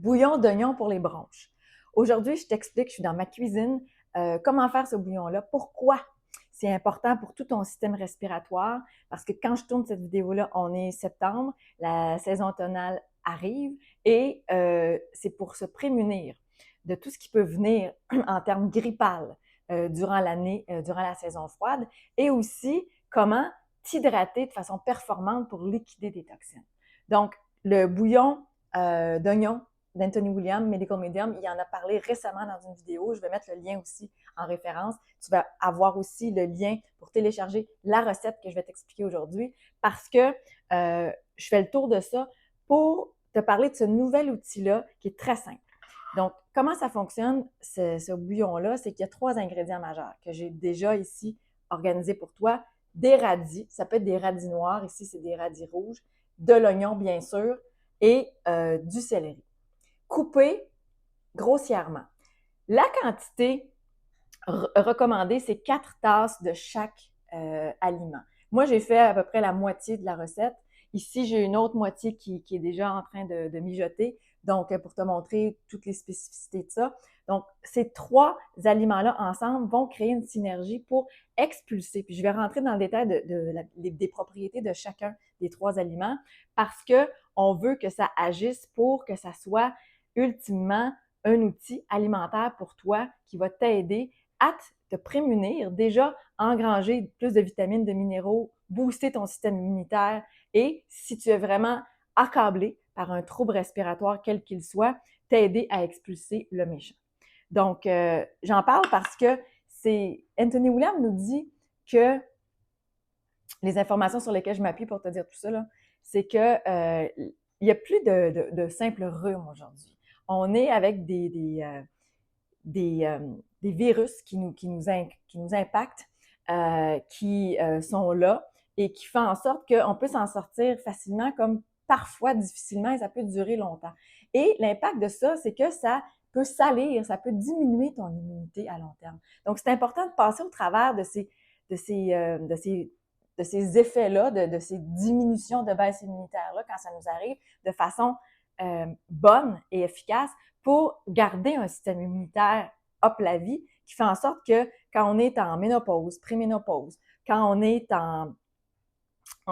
Bouillon d'oignon pour les bronches. Aujourd'hui, je t'explique, je suis dans ma cuisine, comment faire ce bouillon-là, pourquoi c'est important pour tout ton système respiratoire, parce que quand je tourne cette vidéo-là, on est septembre, la saison automnale arrive et c'est pour se prémunir de tout ce qui peut venir en termes grippal durant l'année, durant la saison froide, et aussi comment t'hydrater de façon performante pour liquider des toxines. Donc, le bouillon d'oignon d'Anthony Williams, Medical Medium. Il en a parlé récemment dans une vidéo. Je vais mettre le lien aussi en référence. Tu vas avoir aussi le lien pour télécharger la recette que je vais t'expliquer aujourd'hui parce que je fais le tour de ça pour te parler de ce nouvel outil-là qui est très simple. Donc, comment ça fonctionne, ce bouillon-là? C'est qu'il y a 3 ingrédients majeurs que j'ai déjà ici organisés pour toi. Des radis, ça peut être des radis noirs, ici c'est des radis rouges, de l'oignon bien sûr, et du céleri. Coupé grossièrement. La quantité recommandée, c'est 4 tasses de chaque aliment. Moi, j'ai fait à peu près la moitié de la recette. Ici, j'ai une autre moitié qui est déjà en train de mijoter, donc pour te montrer toutes les spécificités de ça. Donc, ces 3 aliments-là ensemble vont créer une synergie pour expulser. Puis, je vais rentrer dans le détail des propriétés de chacun des 3 aliments parce que on veut que ça agisse pour que ça soit ultimement un outil alimentaire pour toi qui va t'aider à te prémunir, déjà engranger plus de vitamines, de minéraux, booster ton système immunitaire et si tu es vraiment accablé par un trouble respiratoire quel qu'il soit, t'aider à expulser le méchant. Donc, j'en parle parce que c'est Anthony Williams nous dit que les informations sur lesquelles je m'appuie pour te dire tout ça, c'est que il n'y a plus de simples rhumes aujourd'hui. On est avec des virus qui nous impactent, qui sont là et qui font en sorte qu'on peut s'en sortir facilement comme parfois difficilement et ça peut durer longtemps. Et l'impact de ça, c'est que ça peut salir, ça peut diminuer ton immunité à long terme. Donc, c'est important de passer au travers de ces effets-là, de ces diminutions de baisse immunitaire-là quand ça nous arrive de façon bonne et efficace pour garder un système immunitaire up la vie qui fait en sorte que quand on est en ménopause, préménopause, quand on est en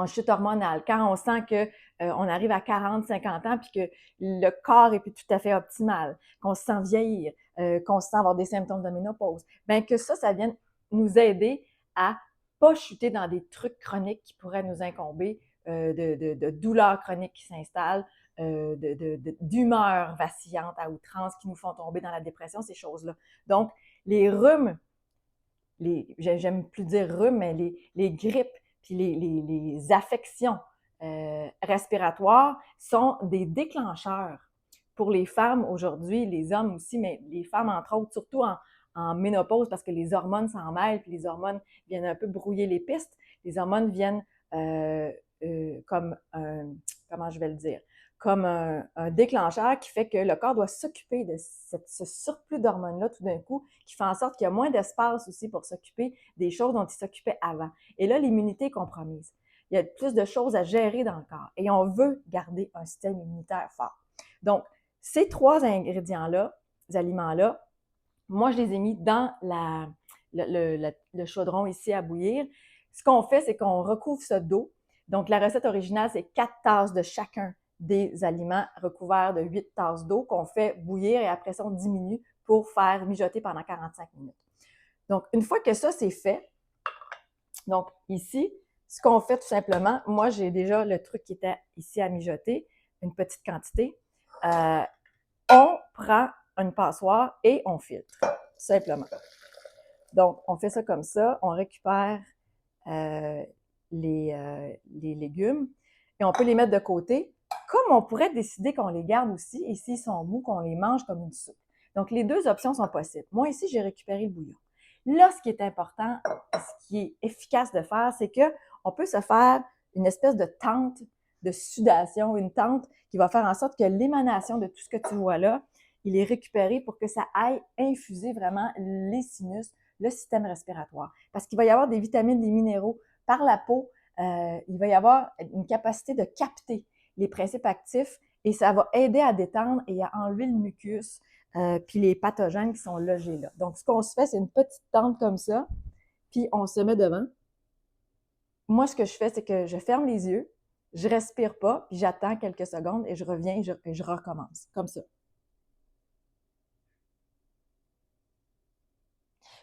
chute hormonale, quand on sent que on arrive à 40, 50 ans puis que le corps est plus tout à fait optimal, qu'on se sent vieillir, qu'on se sent avoir des symptômes de ménopause, bien que ça vienne nous aider à pas chuter dans des trucs chroniques qui pourraient nous incomber, de douleurs chroniques qui s'installent, d'humeurs vacillantes à outrance qui nous font tomber dans la dépression, ces choses-là. Donc, les rhumes, j'aime plus dire rhumes, mais les grippes, puis les affections respiratoires sont des déclencheurs pour les femmes aujourd'hui, les hommes aussi, mais les femmes entre autres, surtout en ménopause parce que les hormones s'en mêlent, puis les hormones viennent un peu brouiller les pistes. Les hormones viennent comme comment je vais le dire, comme un déclencheur qui fait que le corps doit s'occuper de ce surplus d'hormones-là tout d'un coup, qui fait en sorte qu'il y a moins d'espace aussi pour s'occuper des choses dont il s'occupait avant. Et là, l'immunité est compromise. Il y a plus de choses à gérer dans le corps et on veut garder un système immunitaire fort. Donc, ces 3 ingrédients-là, ces aliments-là, moi, je les ai mis dans le chaudron ici à bouillir. Ce qu'on fait, c'est qu'on recouvre ça d'eau. Donc, la recette originale, c'est 4 tasses de chacun des aliments recouverts de 8 tasses d'eau qu'on fait bouillir et après ça, on diminue pour faire mijoter pendant 45 minutes. Donc, une fois que ça, c'est fait, donc ici, ce qu'on fait tout simplement, moi, j'ai déjà le truc qui était ici à mijoter, une petite quantité. On prend une passoire et on filtre, tout simplement. Donc, on fait ça comme ça, on récupère les légumes et on peut les mettre de côté, comme on pourrait décider qu'on les garde aussi et s'ils sont mous, qu'on les mange comme une soupe. Donc, les 2 options sont possibles. Moi, ici, j'ai récupéré le bouillon. Là, ce qui est important, ce qui est efficace de faire, c'est qu'on peut se faire une espèce de tente de sudation, une tente qui va faire en sorte que l'émanation de tout ce que tu vois là, il est récupéré pour que ça aille infuser vraiment les sinus, le système respiratoire. Parce qu'il va y avoir des vitamines, des minéraux par la peau, il va y avoir une capacité de capter les principes actifs et ça va aider à détendre et à enlever le mucus puis les pathogènes qui sont logés là. Donc, ce qu'on se fait, c'est une petite tente comme ça, puis on se met devant. Moi, ce que je fais, c'est que je ferme les yeux, je respire pas, puis j'attends quelques secondes et je reviens et je recommence, comme ça.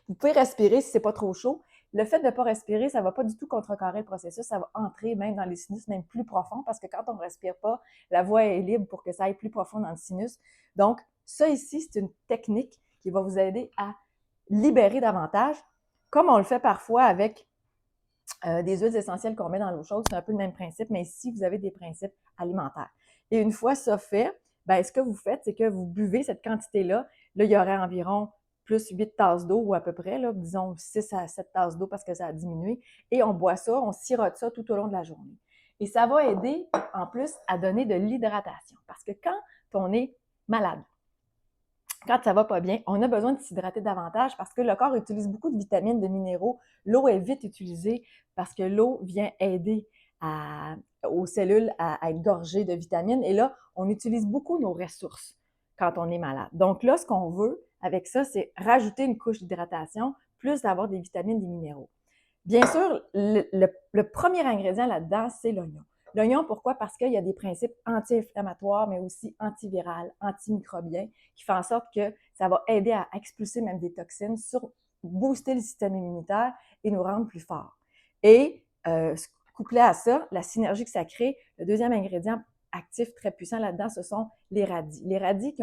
Vous pouvez respirer si c'est pas trop chaud. Le fait de ne pas respirer, ça va pas du tout contrecarrer le processus, ça va entrer même dans les sinus, même plus profond, parce que quand on ne respire pas, la voie est libre pour que ça aille plus profond dans le sinus. Donc, ça ici, c'est une technique qui va vous aider à libérer davantage, comme on le fait parfois avec des huiles essentielles qu'on met dans l'eau chaude. C'est un peu le même principe, mais ici, vous avez des principes alimentaires. Et une fois ça fait, ben, ce que vous faites, c'est que vous buvez cette quantité-là. Là, il y aurait environ plus 8 tasses d'eau ou à peu près, là, disons 6 à 7 tasses d'eau parce que ça a diminué. Et on boit ça, on sirote ça tout au long de la journée. Et ça va aider en plus à donner de l'hydratation. Parce que quand on est malade, quand ça va pas bien, on a besoin de s'hydrater davantage parce que le corps utilise beaucoup de vitamines, de minéraux. L'eau est vite utilisée parce que l'eau vient aider aux cellules à être gorgées de vitamines. Et là, on utilise beaucoup nos ressources quand on est malade. Donc là, ce qu'on veut avec ça, c'est rajouter une couche d'hydratation, plus d'avoir des vitamines, des minéraux. Bien sûr, le premier ingrédient là-dedans, c'est l'oignon. L'oignon, pourquoi? Parce qu'il y a des principes anti-inflammatoires, mais aussi antivirales, antimicrobiens, qui font en sorte que ça va aider à expulser même des toxines, booster le système immunitaire et nous rendre plus forts. Et couplé à ça, la synergie que ça crée, le deuxième ingrédient actif très puissant là-dedans, ce sont les radis. Les radis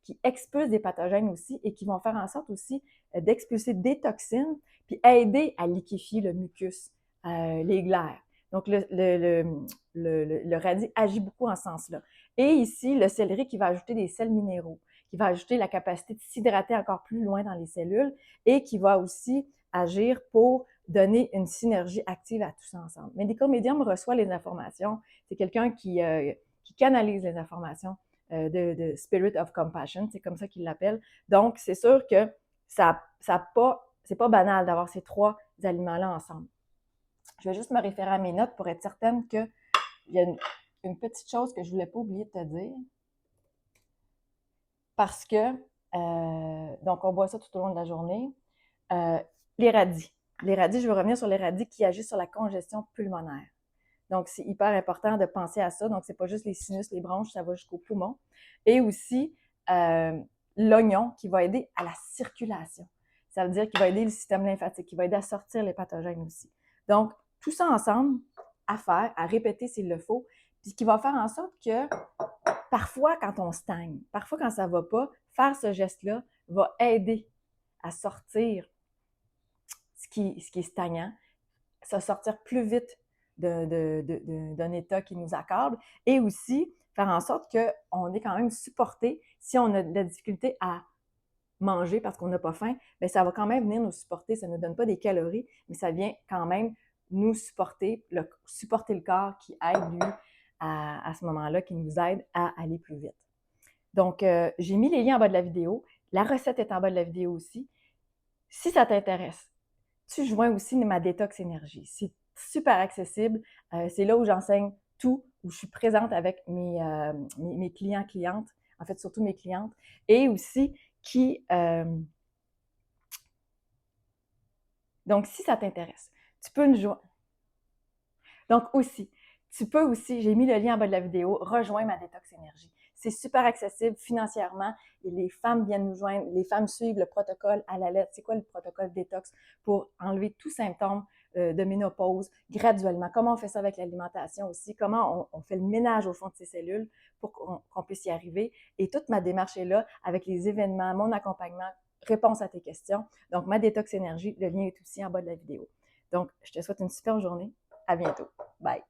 qui expulsent des pathogènes aussi et qui vont faire en sorte aussi d'expulser des toxines puis aider à liquéfier le mucus, les glaires. Donc, le radis agit beaucoup en ce sens-là. Et ici, le céleri qui va ajouter des sels minéraux, qui va ajouter la capacité de s'hydrater encore plus loin dans les cellules et qui va aussi agir pour donner une synergie active à tout ça ensemble. Medical Medium reçoit les informations. C'est quelqu'un qui canalise les informations de Spirit of Compassion, c'est comme ça qu'il l'appelle. Donc, c'est sûr que c'est pas banal d'avoir ces trois aliments-là ensemble. Je vais juste me référer à mes notes pour être certaine qu'il y a une petite chose que je ne voulais pas oublier de te dire. Parce que, donc, on boit ça tout au long de la journée. Les radis. Les radis, je vais revenir sur les radis qui agissent sur la congestion pulmonaire. Donc, c'est hyper important de penser à ça. Donc, c'est pas juste les sinus, les bronches, ça va jusqu'au poumon. Et aussi, l'oignon qui va aider à la circulation. Ça veut dire qu'il va aider le système lymphatique, qui va aider à sortir les pathogènes aussi. Donc, tout ça ensemble, à faire, à répéter s'il le faut, puis qui va faire en sorte que parfois, quand on stagne, parfois quand ça ne va pas, faire ce geste-là va aider à sortir ce qui est stagnant, ça sortir plus vite d'un état qui nous accorde et aussi faire en sorte qu'on est quand même supporté si on a de la difficulté à manger parce qu'on n'a pas faim, bien, ça va quand même venir nous supporter. Ça ne nous donne pas des calories, mais ça vient quand même nous supporter le corps qui aide, lui, à ce moment-là, qui nous aide à aller plus vite. Donc, j'ai mis les liens en bas de la vidéo. La recette est en bas de la vidéo aussi. Si ça t'intéresse, tu joins aussi ma détox énergie. C'est super accessible. C'est là où j'enseigne tout, où je suis présente avec mes clients, clientes, en fait, surtout mes clientes, et aussi donc, si ça t'intéresse, tu peux nous joindre. Donc, tu peux aussi, j'ai mis le lien en bas de la vidéo, rejoindre ma détox énergie. C'est super accessible financièrement et les femmes viennent nous joindre. Les femmes suivent le protocole à la lettre. C'est quoi le protocole détox pour enlever tout symptôme de ménopause graduellement? Comment on fait ça avec l'alimentation aussi? Comment on fait le ménage au fond de ces cellules pour qu'on puisse y arriver? Et toute ma démarche est là avec les événements, mon accompagnement, réponse à tes questions. Donc, ma détox énergie, le lien est aussi en bas de la vidéo. Donc, je te souhaite une super journée. À bientôt. Bye.